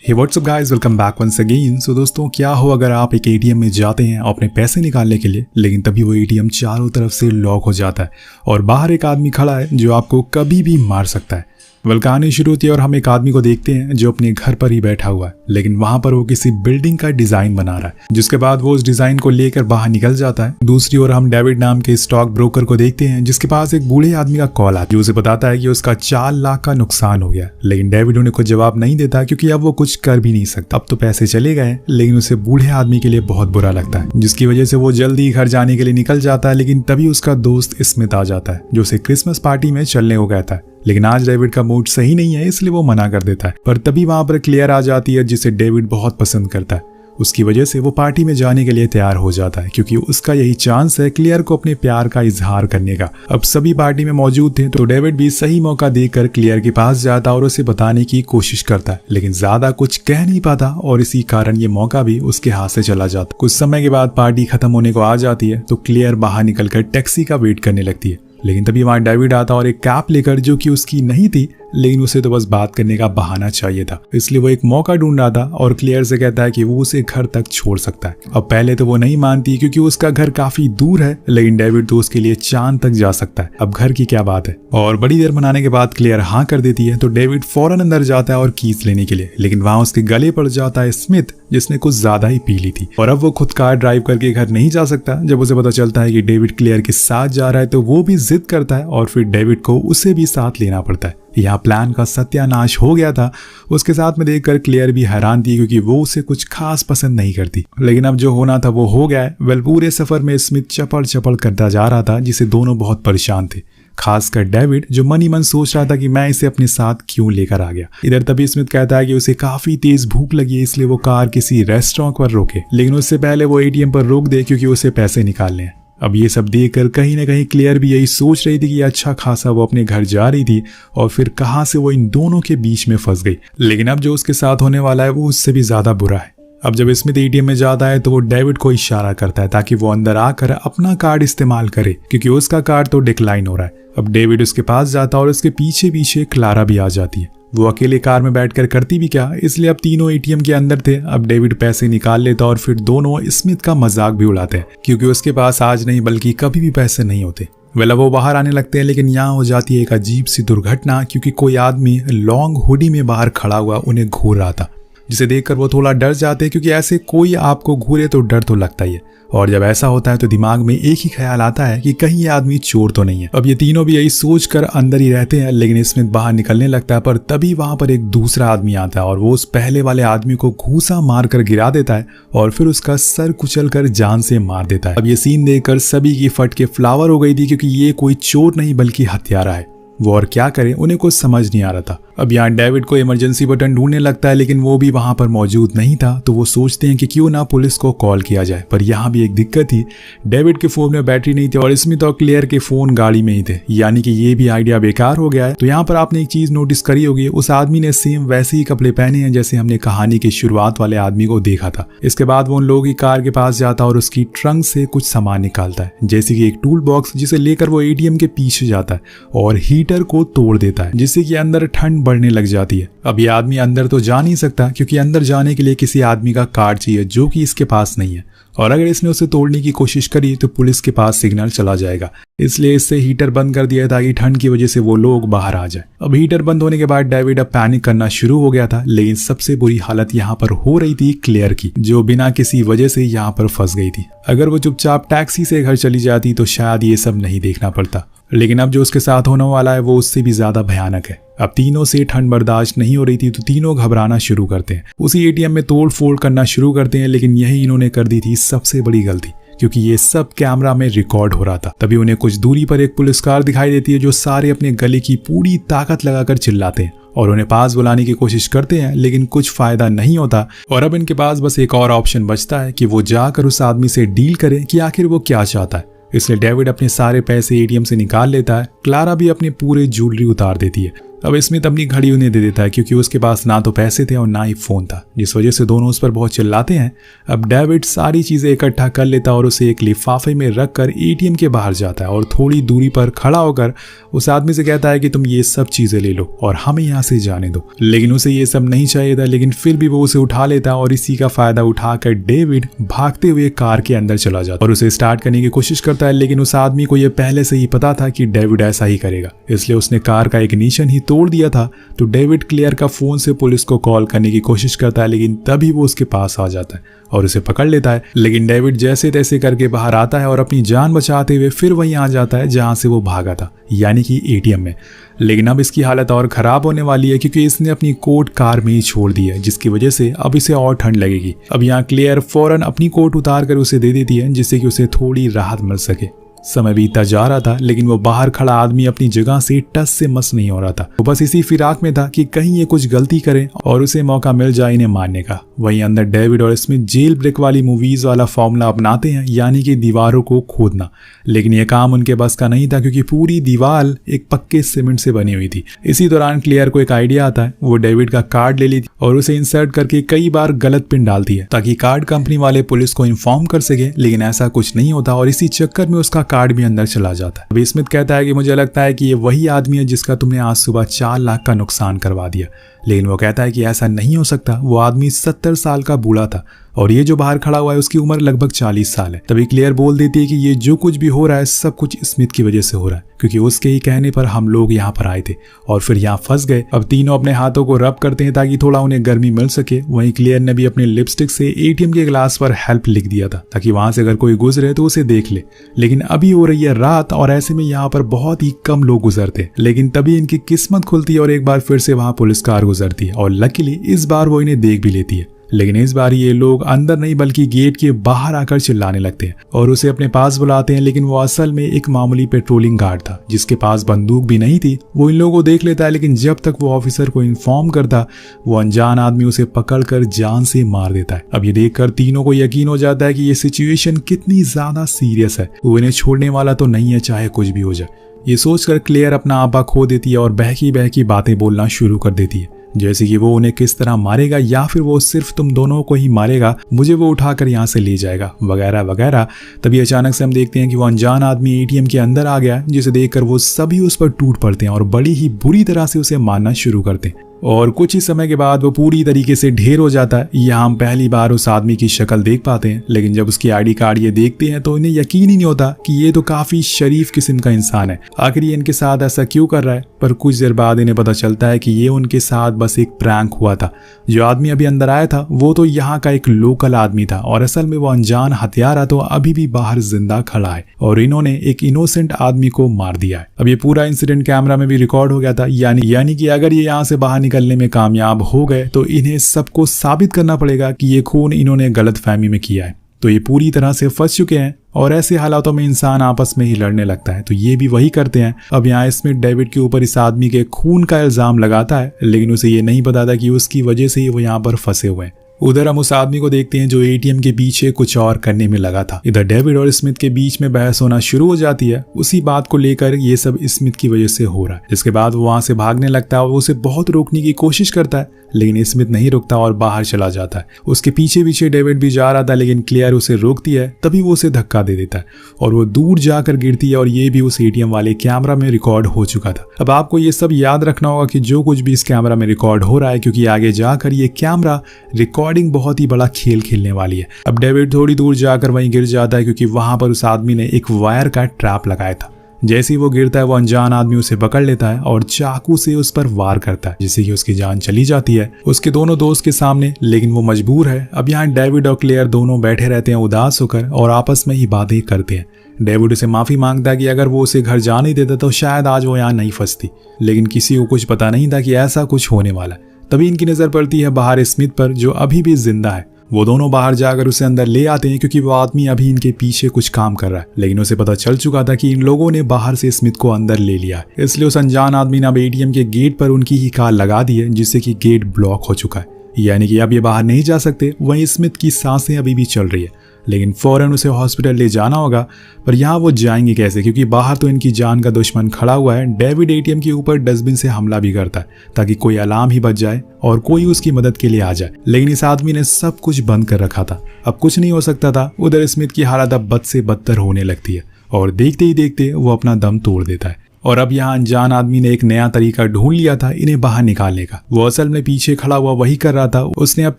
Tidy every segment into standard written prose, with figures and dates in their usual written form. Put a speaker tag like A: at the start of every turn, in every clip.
A: हे what's up guys, welcome back once again. So दोस्तों, क्या हो अगर आप एक एटीएम में जाते हैं अपने पैसे निकालने के लिए, लेकिन तभी वो एटीएम चारों तरफ से लॉक हो जाता है और बाहर एक आदमी खड़ा है जो आपको कभी भी मार सकता है। कहानी शुरू होती है और हम एक आदमी को देखते हैं जो अपने घर पर ही बैठा हुआ है, लेकिन वहां पर वो किसी बिल्डिंग का डिजाइन बना रहा है, जिसके बाद वो उस डिजाइन को लेकर बाहर निकल जाता है। दूसरी ओर हम डेविड नाम के स्टॉक ब्रोकर को देखते हैं जिसके पास एक बूढ़े आदमी का कॉल आता है जो उसे बताता है कि उसका 4 लाख का नुकसान हो गया, लेकिन डेविड उन्हें कुछ जवाब नहीं देता क्योंकि अब वो कुछ कर भी नहीं सकता। अब तो पैसे चले गए, लेकिन उसे बूढ़े आदमी के लिए बहुत बुरा लगता है, जिसकी वजह से वो जल्दी घर जाने के लिए निकल जाता है। लेकिन तभी उसका दोस्त स्मिथ आ जाता है जो उसे क्रिसमस पार्टी में चलने को कहता है, लेकिन आज डेविड का मूड सही नहीं है इसलिए वो मना कर देता है। पर तभी वहां पर क्लेयर आ जाती है जिसे डेविड बहुत पसंद करता है। उसकी वजह से वो पार्टी में जाने के लिए तैयार हो जाता है क्योंकि उसका यही चांस है क्लेयर को अपने प्यार का इजहार करने का। अब सभी पार्टी में मौजूद थे तो डेविड भी सही मौका देखकर क्लेयर के पास जाता और उसे बताने की कोशिश करता है, लेकिन ज्यादा कुछ कह नहीं पाता और इसी कारण ये मौका भी उसके हाथ से चला जाता। कुछ समय के बाद पार्टी खत्म होने को आ जाती है तो क्लेयर बाहर निकलकर टैक्सी का वेट करने लगती है, लेकिन तभी वहां डेविड आता और एक कैप लेकर, जो कि उसकी नहीं थी, लेकिन उसे तो बस बात करने का बहाना चाहिए था, इसलिए वो एक मौका ढूंढ रहा था और क्लेयर से कहता है कि वो उसे घर तक छोड़ सकता है। अब पहले तो वो नहीं मानती क्योंकि उसका घर काफी दूर है, लेकिन डेविड तो उसके लिए चांद तक जा सकता है। अब घर की क्या बात है। और बड़ी देर मनाने के बाद क्लेयर हाँ कर देती है तो डेविड फौरन अंदर जाता है और कीज लेने के लिए, लेकिन वहां उसके गले पड़ जाता है स्मिथ, जिसने कुछ ज्यादा ही पी ली थी और अब वो खुद कार ड्राइव करके घर नहीं जा सकता। जब उसे पता चलता है कि डेविड क्लेयर के साथ जा रहा है तो वो भी जिद करता है और फिर डेविड को उसे भी साथ लेना पड़ता है। यहाँ प्लान का सत्यानाश हो गया था। उसके साथ में देखकर क्लेयर भी हैरान थी क्योंकि वो उसे कुछ खास पसंद नहीं करती, लेकिन अब जो होना था वो हो गया है। पूरे सफर में स्मिथ चपड़ चपड़ करता जा रहा था जिसे दोनों बहुत परेशान थे, खासकर डेविड जो मन ही मन सोच रहा था कि मैं इसे अपने साथ क्यों लेकर आ गया। इधर तभी स्मिथ कहता है कि उसे काफी तेज भूख लगी है, इसलिए वो कार किसी रेस्टोरेंट पर रोके, लेकिन उससे पहले वो एटीएम पर रोक दे क्योंकि उसे पैसे निकालने हैं। अब ये सब देखकर कहीं ना कहीं क्लेयर भी यही सोच रही थी कि अच्छा खासा वो अपने घर जा रही थी और फिर कहां से वो इन दोनों के बीच में फंस गई। लेकिन अब जो उसके साथ होने वाला है वो उससे भी ज्यादा बुरा है। अब जब स्मिथ एटीएम में जाता है तो वो डेविड को इशारा करता है ताकि वो अंदर आकर अपना कार्ड इस्तेमाल करे क्योंकि उसका कार्ड तो डिक्लाइन हो रहा है। अब डेविड उसके पास जाता है और उसके पीछे पीछे क्लारा भी आ जाती है। वो अकेले कार में बैठकर करती भी क्या, इसलिए अब तीनों एटीएम के अंदर थे। अब डेविड पैसे निकाल लेता और फिर दोनों स्मिथ का मजाक भी उड़ाते हैं क्योंकि उसके पास आज नहीं बल्कि कभी भी पैसे नहीं होते। वो बाहर आने लगते हैं, लेकिन यहाँ हो जाती है एक अजीब सी दुर्घटना क्योंकि कोई आदमी लॉन्ग हुडी में बाहर खड़ा हुआ उन्हें घूर रहा था, जिसे देखकर वो थोड़ा डर जाते हैं क्योंकि ऐसे कोई आपको घूरे तो डर तो लगता ही है। और जब ऐसा होता है तो दिमाग में एक ही ख्याल आता है कि कहीं ये आदमी चोर तो नहीं है। अब ये तीनों भी यही सोचकर अंदर ही रहते हैं, लेकिन स्मिथ बाहर निकलने लगता है। पर तभी वहां पर एक दूसरा आदमी आता है और वो उस पहले वाले आदमी को घूसा मारकर गिरा देता है और फिर उसका सर कुचलकर जान से मार देता है। अब ये सीन देखकर सभी की फट के फ्लावर हो गई थी क्योंकि ये कोई चोर नहीं बल्कि हत्यारा है। वो और क्या करें उन्हें कुछ समझ नहीं आ रहा था। अब यहाँ डेविड को इमरजेंसी बटन ढूंढने लगता है, लेकिन वो भी वहां पर मौजूद नहीं था, तो वो सोचते हैं कि क्यों ना पुलिस को कॉल किया जाए। पर यहाँ भी एक दिक्कत थी, डेविड के फोन में बैटरी नहीं थी और स्मिथ और क्लेयर के फोन गाड़ी में ही थे, यानी कि ये भी आइडिया बेकार हो गया है। तो यहाँ पर आपने एक चीज नोटिस करी होगी, उस आदमी ने सेम वैसे ही कपड़े पहने हैं जैसे हमने कहानी की शुरुआत वाले आदमी को देखा था। इसके बाद वो उन लोगों की कार के पास जाता और उसकी ट्रंक से कुछ सामान निकालता है, जैसे कि एक टूल बॉक्स, जिसे लेकर वो एटीएम के पीछे जाता है और हीटर को तोड़ देता है, जिससे कि अंदर ठंड बढ़ने लग जाती है। अब ये आदमी अंदर तो जा नहीं सकता क्योंकि अंदर जाने के लिए किसी आदमी का कार्ड चाहिए जो कि इसके पास नहीं है, और अगर इसने उसे तोड़ने की कोशिश करी तो पुलिस के पास सिग्नल चला जाएगा, इसलिए इससे हीटर बंद कर दिया ताकि ठंड की वजह से वो लोग बाहर आ जाए। अब हीटर बंद होने के बाद डेविड अब पैनिक करना शुरू हो गया था, लेकिन सबसे बुरी हालत यहाँ पर हो रही थी क्लेयर की, जो बिना किसी वजह से यहाँ पर फंस गई थी। अगर वो चुपचाप टैक्सी से घर चली जाती तो शायद ये सब नहीं देखना पड़ता, लेकिन अब जो उसके साथ होने वाला है वो उससे भी ज्यादा भयानक है। अब तीनों से ठंड बर्दाश्त नहीं हो रही थी तो तीनों घबराना शुरू करते हैं, उसी एटीएम में तोड़ फोड़ करना शुरू करते हैं, लेकिन यही इन्होंने कर दी थी सबसे बड़ी गलती क्योंकि ये सब कैमरा में रिकॉर्ड हो रहा था। तभी उन्हें कुछ दूरी पर एक पुलिस कार दिखाई देती है जो सारे अपने गले की पूरी ताकत लगाकर चिल्लाते हैं और उन्हें पास बुलाने की कोशिश करते हैं, लेकिन कुछ फायदा नहीं होता। और अब इनके पास बस एक और ऑप्शन बचता है कि वो जाकर उस आदमी से डील करें कि आखिर वो क्या चाहता है। इसलिए डेविड अपने सारे पैसे एटीएम से निकाल लेता है। क्लारा भी अपनी पूरी ज्वेलरी उतार देती है अब स्मिथ अपनी घड़ी उन्हें दे देता है क्योंकि उसके पास ना तो पैसे थे और ना ही फोन था, जिस वजह से दोनों उस पर बहुत चिल्लाते हैं। अब डेविड सारी चीजें इकट्ठा कर लेता और उसे एक लिफाफे में रखकर एटीएम के बाहर जाता है और थोड़ी दूरी पर खड़ा होकर उस आदमी से कहता है कि तुम ये सब चीजें ले लो और हमें यहाँ से जाने दो। लेकिन उसे ये सब नहीं चाहिए था, लेकिन फिर भी वो उसे उठा लेता और इसी का फायदा उठाकर डेविड भागते हुए कार के अंदर चला जाता और उसे स्टार्ट करने की कोशिश करता है। लेकिन उस आदमी को यह पहले से ही पता था कि डेविड ऐसा ही करेगा, इसलिए उसने कार का इग्निशन ही तोड़ दिया था। तो डेविड क्लेयर का फोन से पुलिस को कॉल करने की कोशिश करता है, लेकिन तभी वो उसके पास आ जाता है और उसे पकड़ लेता है। लेकिन डेविड जैसे तैसे करके बाहर आता है और अपनी जान बचाते हुए फिर वहीं आ जाता है जहां से वो भागा था, यानी कि एटीएम में। लेकिन अब इसकी हालत और खराब होने वाली है क्योंकि इसने अपनी कोट कार में ही छोड़ दी है, जिसकी वजह से अब इसे और ठंड लगेगी। अब यहाँ क्लेयर फौरन अपनी कोट उतार कर उसे दे देती है जिससे कि उसे थोड़ी राहत मिल सके। समय बीतता जा रहा था, लेकिन वो बाहर खड़ा आदमी अपनी जगह से टस से मस नहीं हो रहा था। वो बस इसी फिराक में था कि कहीं ये कुछ गलती करे और उसे मौका मिल जाए इन्हें मारने का। वहीं अंदर डेविड और स्मिथ जेल ब्रेक वाली मूवीज वाला फॉर्मूला अपनाते हैं, यानी कि दीवारों को खोदना। लेकिन यह काम उनके बस का नहीं था क्योंकि पूरी दीवार एक पक्के सीमेंट से बनी हुई थी। इसी दौरान क्लियर को एक आइडिया आता है। वो डेविड का कार्ड ले लेती और उसे इंसर्ट करके कई बार गलत पिन डालती है ताकि कार्ड कंपनी वाले पुलिस को इन्फॉर्म कर सके, लेकिन ऐसा कुछ नहीं होता और इसी चक्कर में उसका कार्ड भी अंदर चला जाता है। अभी स्मिथ कहता है कि मुझे लगता है कि ये वही आदमी है जिसका तुमने आज सुबह 4 लाख का नुकसान करवा दिया। लेकिन वो कहता है कि ऐसा नहीं हो सकता, वो आदमी 70 साल का बूढ़ा था और ये जो बाहर खड़ा हुआ है उसकी उम्र लगभग 40 साल है। तभी क्लियर बोल देती है कि ये जो कुछ भी हो रहा है सब कुछ स्मिथ की वजह से हो रहा है, क्योंकि उसके ही कहने पर हम लोग यहाँ पर आए थे और फिर यहाँ फंस गए। अब तीनों अपने हाथों को रब करते हैं ताकि थोड़ा उन्हें गर्मी मिल सके। वहीं क्लियर ने भी अपने लिपस्टिक से एटीएम के ग्लास पर हेल्प लिख दिया था ताकि वहां से अगर कोई गुजरे तो उसे देख ले। लेकिन अभी हो रही है रात और ऐसे में यहाँ पर बहुत ही कम लोग गुजरते, लेकिन तभी इनकी किस्मत खुलती है और एक बार फिर से वहां पुलिस कार गुजरती है और लकीली इस बार वो इन्हें देख भी लेती है। लेकिन इस बार ये लोग अंदर नहीं बल्कि गेट के बाहर आकर चिल्लाने लगते हैं और उसे अपने पास बुलाते हैं। लेकिन वो असल में एक मामूली पेट्रोलिंग गार्ड था जिसके पास बंदूक भी नहीं थी। वो इन लोगों को देख लेता है, लेकिन जब तक वो ऑफिसर को इन्फॉर्म करता वो अनजान आदमी उसे पकड़कर जान से मार देता है। अब ये देखकर तीनों को यकीन हो जाता है कि ये सिचुएशन कितनी ज्यादा सीरियस है, वो इन्हें छोड़ने वाला तो नहीं है चाहे कुछ भी हो जाए। ये सोचकर क्लियर अपना आपा खो देती है और बहकी बहकी बातें बोलना शुरू कर देती है, जैसे कि वो उन्हें किस तरह मारेगा या फिर वो सिर्फ तुम दोनों को ही मारेगा, मुझे वो उठाकर यहाँ से ले जाएगा, वगैरह वगैरह। तभी अचानक से हम देखते हैं कि वो अनजान आदमी एटीएम के अंदर आ गया, जिसे देखकर वो सभी उस पर टूट पड़ते हैं और बड़ी ही बुरी तरह से उसे मारना शुरू करते हैं। और कुछ ही समय के बाद वो पूरी तरीके से ढेर हो जाता है। यहाँ हम पहली बार उस आदमी की शक्ल देख पाते हैं, लेकिन जब उसकी आईडी कार्ड ये देखते हैं तो इन्हें यकीन ही नहीं होता कि ये तो काफी शरीफ किस्म का इंसान है। आखिर ये इनके साथ ऐसा क्यों कर रहा है? पर कुछ देर बाद इन्हें पता चलता है कि ये उनके साथ बस एक प्रैंक हुआ था। जो आदमी अभी अंदर आया था वो तो यहाँ का एक लोकल आदमी था और असल में वो अनजान हत्यारा तो अभी भी बाहर जिंदा खड़ा है और इन्होंने एक इनोसेंट आदमी को मार दिया है। अब ये पूरा इंसिडेंट कैमरा में भी रिकॉर्ड हो गया था, यानी कि अगर ये यहाँ से बाहर निकलने में कामयाब हो गए तो इन्हें सबको साबित करना पड़ेगा कि ये खून इन्होंने गलतफहमी में किया है। तो ये पूरी तरह से फंस चुके हैं और ऐसे हालातों में इंसान आपस में ही लड़ने लगता है, तो ये भी वही करते हैं। अब यहाँ स्मिथ डेविड के ऊपर इस आदमी के खून का इल्जाम लगाता है, लेकिन उसे ये नहीं बताता कि उसकी वजह से ही वो यहाँ पर फंसे हुए हैं। उधर हम उस आदमी को देखते हैं जो एटीएम के पीछे कुछ और करने में लगा था। इधर डेविड और स्मिथ के बीच में बहस होना शुरू हो जाती है, उसी बात को लेकर ये सब स्मिथ की वजह से हो रहा है। जिसके बाद वो वहां से भागने लगता है और उसे बहुत रोकने की कोशिश करता है, लेकिन स्मिथ नहीं रुकता और बाहर चला जाता है। उसके पीछे पीछे डेविड भी जा रहा था, लेकिन क्लियर उसे रोकती है। तभी वो उसे धक्का दे देता है और वो दूर जाकर गिरती है और ये भी उस एटीएम वाले कैमरा में रिकॉर्ड हो चुका था। अब आपको ये सब याद रखना होगा कि जो कुछ भी इस कैमरा में रिकॉर्ड हो रहा है, क्योंकि आगे जाकर ये कैमरा रिकॉर्डिंग बहुत ही बड़ा खेल खेलने वाली है। अब डेविड थोड़ी दूर जाकर वहीं गिर जाता है क्योंकि वहां पर उस आदमी ने एक वायर का ट्रैप लगाया था। जैसे ही वो गिरता है वो अनजान आदमी उसे पकड़ लेता है और चाकू से उस पर वार करता है, जिससे कि उसकी जान चली जाती है उसके दोनों दोस्त के सामने, लेकिन वो मजबूर है। अब यहाँ डेविड और क्लेयर दोनों बैठे रहते हैं उदास होकर और आपस में ही बातें करते हैं। डेविड उसे माफी मांगता है कि अगर वो उसे घर जाने देता तो शायद आज वो यहाँ नहीं फंसती, लेकिन किसी को कुछ पता नहीं था कि ऐसा कुछ होने वाला। तभी इनकी नजर पड़ती है बाहर स्मिथ पर, जो अभी भी जिंदा है। वो दोनों बाहर जाकर उसे अंदर ले आते हैं क्योंकि वो आदमी अभी इनके पीछे कुछ काम कर रहा है, लेकिन उसे पता चल चुका था कि इन लोगों ने बाहर से स्मिथ को अंदर ले लिया, इसलिए उस अनजान आदमी ने अब एटीएम के गेट पर उनकी ही कार लगा दी है, जिससे कि गेट ब्लॉक हो चुका है। यानी कि अब ये बाहर नहीं जा सकते। वहीं स्मिथ की सांसें अभी भी चल रही है, लेकिन फौरन उसे हॉस्पिटल ले जाना होगा। पर यहाँ वो जाएंगे कैसे, क्योंकि बाहर तो इनकी जान का दुश्मन खड़ा हुआ है। डेविड एटीएम के ऊपर डस्टबिन से हमला भी करता है ताकि कोई अलार्म ही बच जाए और कोई उसकी मदद के लिए आ जाए, लेकिन इस आदमी ने सब कुछ बंद कर रखा था। अब कुछ नहीं हो सकता था। उधर स्मिथ की हालत अब बद से बदतर होने लगती है और देखते ही देखते वो अपना दम तोड़ देता है। और अब यहाँ अनजान आदमी ने एक नया तरीका ढूंढ लिया था इन्हें बाहर निकालने का। वो असल में पीछे खड़ा हुआ वही कर रहा था। उसने अब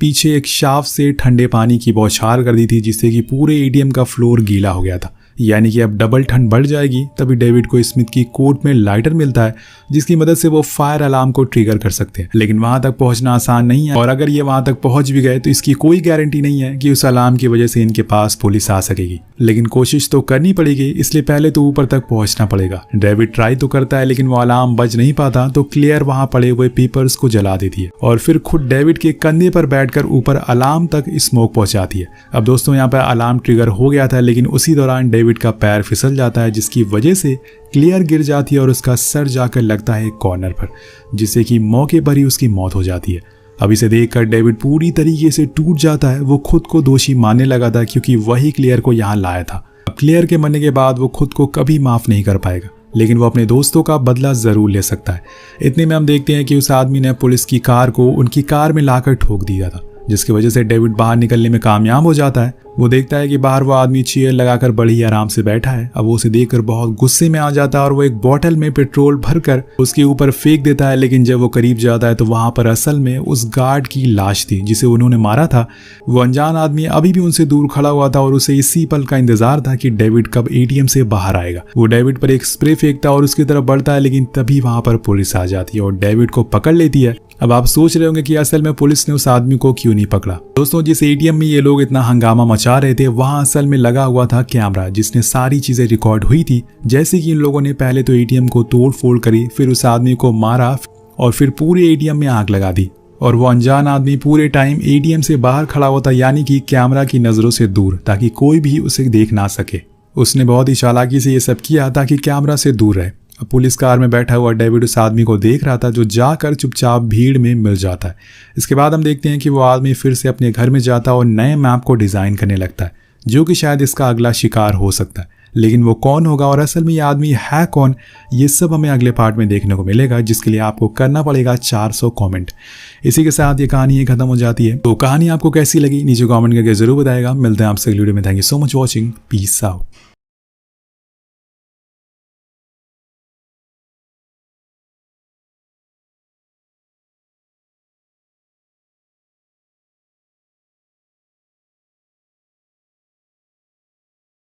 A: पीछे एक शाफ्ट से ठंडे पानी की बौछार कर दी थी, जिससे कि पूरे एटीएम का फ्लोर गीला हो गया था। यानी कि अब डबल ठंड बढ़ जाएगी। तभी डेविड को स्मिथ की कोट में लाइटर मिलता है, जिसकी मदद से वो फायर अलार्म को ट्रिगर कर सकते हैं। लेकिन वहां तक पहुंचना आसान नहीं है, और अगर ये वहां तक पहुंच भी गए तो इसकी कोई गारंटी नहीं है कि उस अलार्म की वजह से इनके पास पुलिस आ सकेगी। लेकिन कोशिश तो करनी पड़ेगी, इसलिए पहले तो ऊपर तक पहुंचना पड़ेगा। डेविड ट्राई तो करता है, लेकिन वो अलार्म बज नहीं पाता। तो क्लेयर वहां पड़े हुए पेपर्स को जला देती है और फिर खुद डेविड के कंधे पर बैठकर ऊपर अलार्म तक स्मोक पहुंचाती है। अब दोस्तों यहाँ पर अलार्म ट्रिगर हो गया था, लेकिन उसी दौरान डेविड का पैर फिसल जाता है, जिसकी वजह से क्लियर गिर जाती है और उसका सर जाकर लगता है एक कॉर्नर पर, जिससे कि मौके पर ही उसकी मौत हो जाती है। अब इसे देखकर डेविड पूरी तरीके से टूट जाता है। वो खुद को दोषी मानने लगा था, क्योंकि वही क्लियर को यहाँ लाया था। अब क्लियर के मरने के बाद वो खुद को कभी माफ नहीं कर पाएगा, लेकिन वो अपने दोस्तों का बदला जरूर ले सकता है। इतने में हम देखते हैं कि उस आदमी ने पुलिस की कार को उनकी कार में लाकर ठोक दिया था, जिसकी वजह से डेविड बाहर निकलने में कामयाब हो जाता है। वो देखता है कि बाहर वो आदमी चेयर लगाकर बड़ी ही आराम से बैठा है। अब वो उसे देखकर बहुत गुस्से में आ जाता है और वो एक बोतल में पेट्रोल भरकर उसके ऊपर फेंक देता है। लेकिन जब वो करीब जाता है तो वहां पर असल में उस गार्ड की लाश थी जिसे उन्होंने मारा था। वो अनजान आदमी अभी भी उनसे दूर खड़ा हुआ था और उसे इसी पल का इंतजार था कि डेविड कब एटीएम से बाहर आएगा। वो डेविड पर एक स्प्रे फेंकता और उसकी तरफ बढ़ता है, लेकिन तभी वहां पर पुलिस आ जाती है और डेविड को पकड़ लेती है। अब आप सोच रहे होंगे कि असल में पुलिस ने उस आदमी को क्यों नहीं पकड़ा। दोस्तों, जिस एटीएम में ये लोग इतना हंगामा मचा रहे थे, वहां असल में लगा हुआ था कैमरा, जिसने सारी चीजें रिकॉर्ड हुई थी। जैसे कि इन लोगों ने पहले तो एटीएम को तोड़ फोड़ करी, फिर उस आदमी को मारा और फिर पूरे एटीएम में आग लगा दी। और वो अनजान आदमी पूरे टाइम एटीएम से बाहर खड़ा होता, यानी कि कैमरा की नजरों से दूर, ताकि कोई भी उसे देख ना सके। उसने बहुत ही चालाकी से ये सब किया ताकि कैमरा से दूर रहे। अब पुलिस कार में बैठा हुआ डेविड उस आदमी को देख रहा था, जो जाकर चुपचाप भीड़ में मिल जाता है। इसके बाद हम देखते हैं कि वो आदमी फिर से अपने घर में जाता और नए मैप को डिजाइन करने लगता है, जो कि शायद इसका अगला शिकार हो सकता है। लेकिन वो कौन होगा और असल में ये आदमी है कौन, ये सब हमें अगले पार्ट में देखने को मिलेगा, जिसके लिए आपको करना पड़ेगा 400 कमेंट। इसी के साथ ये कहानी खत्म हो जाती है। तो कहानी आपको कैसी लगी नीचे कमेंट करके जरूर बताएगा। मिलते हैं आपसे अगली वीडियो में। Thank you so much watching. Peace out.